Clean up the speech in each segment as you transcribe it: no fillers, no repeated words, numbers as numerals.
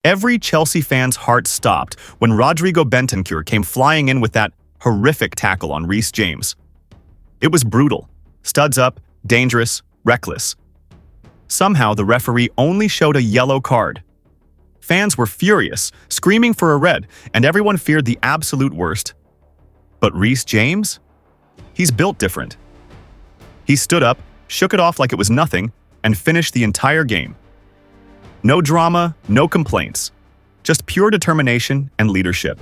Every Chelsea fan's heart stopped when Rodrigo Bentancur came flying in with that horrific tackle on Reece James. It was brutal, studs up, dangerous, reckless. Somehow the referee only showed a yellow card. Fans were furious, screaming for a red, and everyone feared the absolute worst. But Reece James? He's built different. He stood up, shook it off like it was nothing, and finished the entire game. No drama, no complaints, just pure determination and leadership.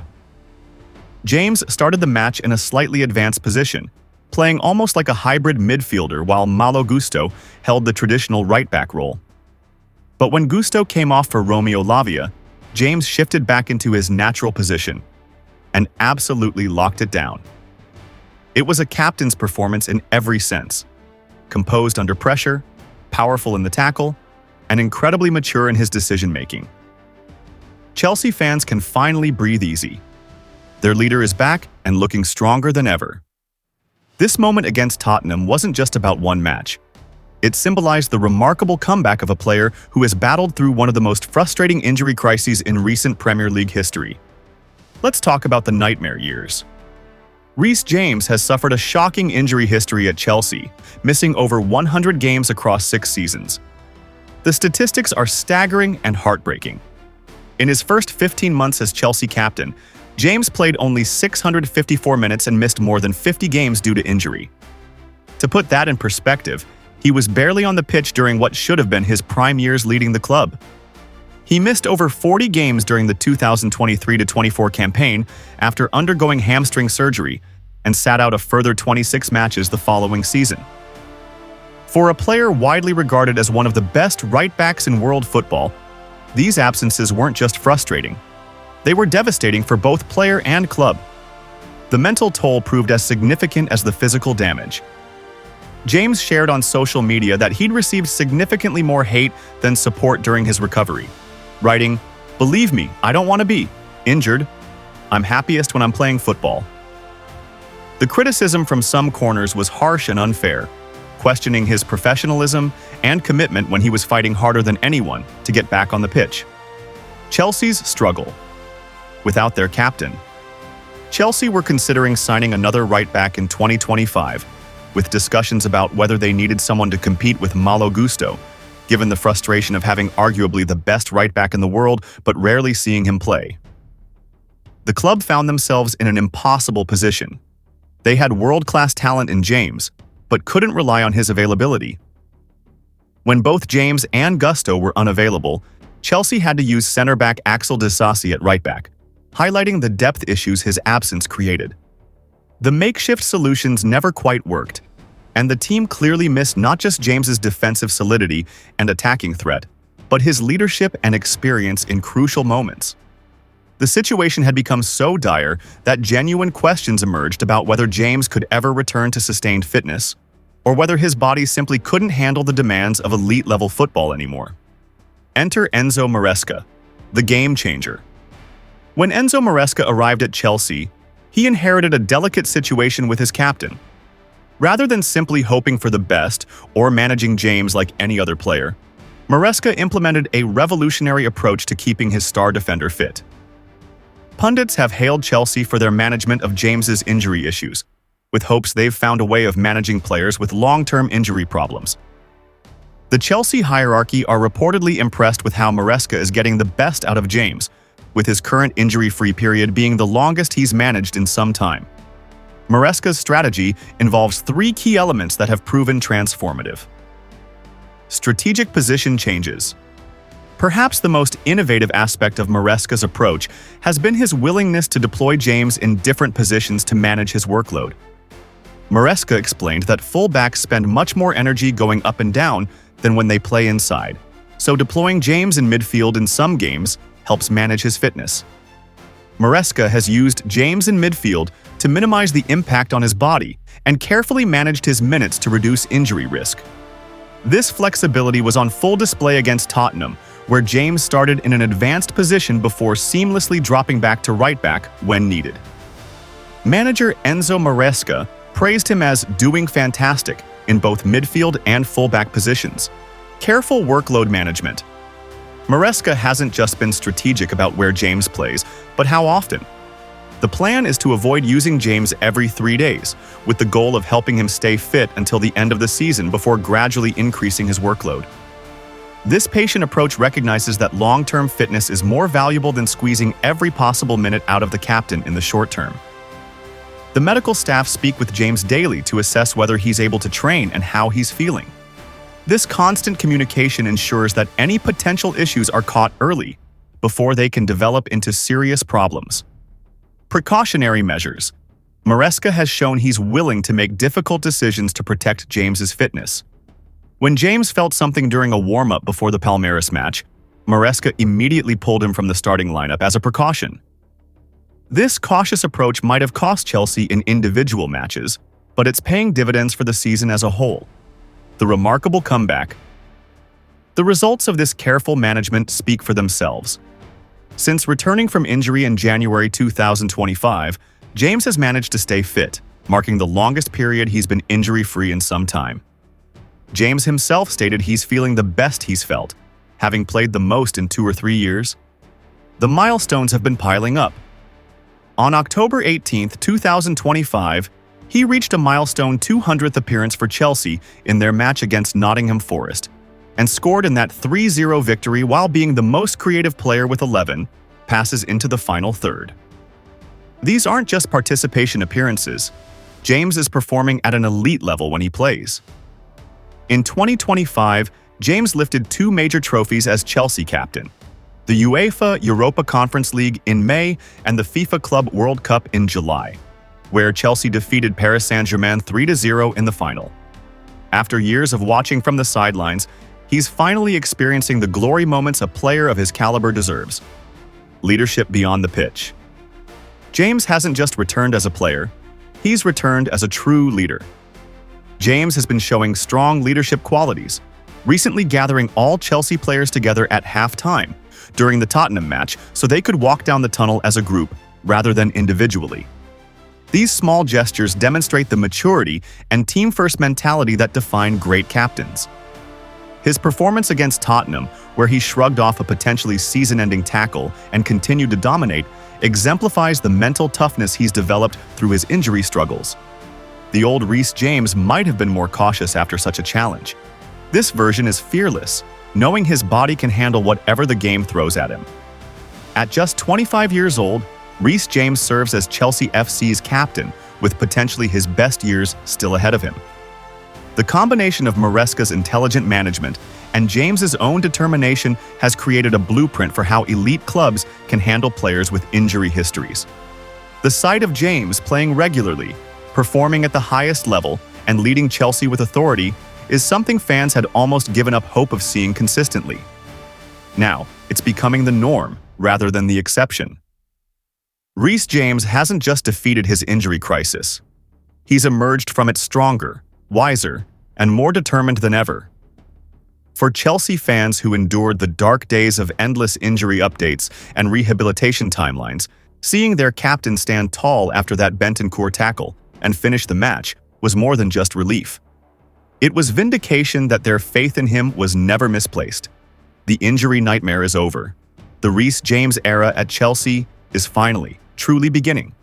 James started the match in a slightly advanced position, playing almost like a hybrid midfielder while Malo Gusto held the traditional right-back role. But when Gusto came off for Romeo Lavia, James shifted back into his natural position and absolutely locked it down. It was a captain's performance in every sense. Composed under pressure, powerful in the tackle, and incredibly mature in his decision-making. Chelsea fans can finally breathe easy. Their leader is back and looking stronger than ever. This moment against Tottenham wasn't just about one match. It symbolized the remarkable comeback of a player who has battled through one of the most frustrating injury crises in recent Premier League history. Let's talk about the nightmare years. Reece James has suffered a shocking injury history at Chelsea, missing over 100 games across 6 seasons. The statistics are staggering and heartbreaking. In his first 15 months as Chelsea captain, James played only 654 minutes and missed more than 50 games due to injury. To put that in perspective, he was barely on the pitch during what should have been his prime years leading the club. He missed over 40 games during the 2023-24 campaign after undergoing hamstring surgery and sat out a further 26 matches the following season. For a player widely regarded as one of the best right-backs in world football, these absences weren't just frustrating. They were devastating for both player and club. The mental toll proved as significant as the physical damage. James shared on social media that he'd received significantly more hate than support during his recovery, writing, "Believe me, I don't want to be injured. I'm happiest when I'm playing football." The criticism from some corners was harsh and unfair, questioning his professionalism and commitment when he was fighting harder than anyone to get back on the pitch. Chelsea's struggle. Without their captain. Chelsea were considering signing another right-back in 2025, with discussions about whether they needed someone to compete with Malo Gusto, given the frustration of having arguably the best right-back in the world but rarely seeing him play. The club found themselves in an impossible position. They had world-class talent in James, but couldn't rely on his availability. When both James and Gusto were unavailable, Chelsea had to use centre-back Axel Disasi at right-back, highlighting the depth issues his absence created. The makeshift solutions never quite worked, and the team clearly missed not just James's defensive solidity and attacking threat, but his leadership and experience in crucial moments. The situation had become so dire that genuine questions emerged about whether James could ever return to sustained fitness, or whether his body simply couldn't handle the demands of elite-level football anymore. Enter Enzo Maresca, the game changer. When Enzo Maresca arrived at Chelsea, he inherited a delicate situation with his captain. Rather than simply hoping for the best or managing James like any other player, Maresca implemented a revolutionary approach to keeping his star defender fit. Pundits have hailed Chelsea for their management of James's injury issues, with hopes they've found a way of managing players with long-term injury problems. The Chelsea hierarchy are reportedly impressed with how Maresca is getting the best out of James, with his current injury-free period being the longest he's managed in some time. Maresca's strategy involves 3 key elements that have proven transformative. Strategic position changes. Perhaps the most innovative aspect of Maresca's approach has been his willingness to deploy James in different positions to manage his workload. Maresca explained that fullbacks spend much more energy going up and down than when they play inside, so deploying James in midfield in some games helps manage his fitness. Maresca has used James in midfield to minimize the impact on his body and carefully managed his minutes to reduce injury risk. This flexibility was on full display against Tottenham, where James started in an advanced position before seamlessly dropping back to right-back when needed. Manager Enzo Maresca praised him as doing fantastic in both midfield and fullback positions. Careful workload management. Maresca hasn't just been strategic about where James plays, but how often. The plan is to avoid using James every 3 days, with the goal of helping him stay fit until the end of the season before gradually increasing his workload. This patient approach recognizes that long-term fitness is more valuable than squeezing every possible minute out of the captain in the short term. The medical staff speak with James daily to assess whether he's able to train and how he's feeling. This constant communication ensures that any potential issues are caught early, before they can develop into serious problems. Precautionary measures. Maresca has shown he's willing to make difficult decisions to protect James's fitness. When James felt something during a warm-up before the Palmeiras match, Maresca immediately pulled him from the starting lineup as a precaution. This cautious approach might have cost Chelsea in individual matches, but it's paying dividends for the season as a whole. The remarkable comeback. The results of this careful management speak for themselves. Since returning from injury in January 2025, James has managed to stay fit, marking the longest period he's been injury-free in some time. James himself stated he's feeling the best he's felt, having played the most in 2 or 3 years. The milestones have been piling up. On October 18, 2025, he reached a milestone 200th appearance for Chelsea in their match against Nottingham Forest, and scored in that 3-0 victory while being the most creative player with 11 passes into the final third. These aren't just participation appearances. James is performing at an elite level when he plays. In 2025, James lifted 2 major trophies as Chelsea captain: the UEFA Europa Conference League in May and the FIFA Club World Cup in July, where Chelsea defeated Paris Saint-Germain 3-0 in the final. After years of watching from the sidelines, he's finally experiencing the glory moments a player of his caliber deserves. Leadership beyond the pitch. James hasn't just returned as a player, he's returned as a true leader. James has been showing strong leadership qualities, recently gathering all Chelsea players together at halftime during the Tottenham match so they could walk down the tunnel as a group rather than individually. These small gestures demonstrate the maturity and team-first mentality that define great captains. His performance against Tottenham, where he shrugged off a potentially season-ending tackle and continued to dominate, exemplifies the mental toughness he's developed through his injury struggles. The old Reece James might have been more cautious after such a challenge. This version is fearless, knowing his body can handle whatever the game throws at him. At just 25 years old, Reece James serves as Chelsea FC's captain, with potentially his best years still ahead of him. The combination of Maresca's intelligent management and James's own determination has created a blueprint for how elite clubs can handle players with injury histories. The sight of James playing regularly, performing at the highest level, and leading Chelsea with authority is something fans had almost given up hope of seeing consistently. Now, it's becoming the norm rather than the exception. Reece James hasn't just defeated his injury crisis. He's emerged from it stronger, wiser, and more determined than ever. For Chelsea fans who endured the dark days of endless injury updates and rehabilitation timelines, seeing their captain stand tall after that Bentancur tackle and finish the match was more than just relief. It was vindication that their faith in him was never misplaced. The injury nightmare is over. The Reece James era at Chelsea is finally, truly beginning.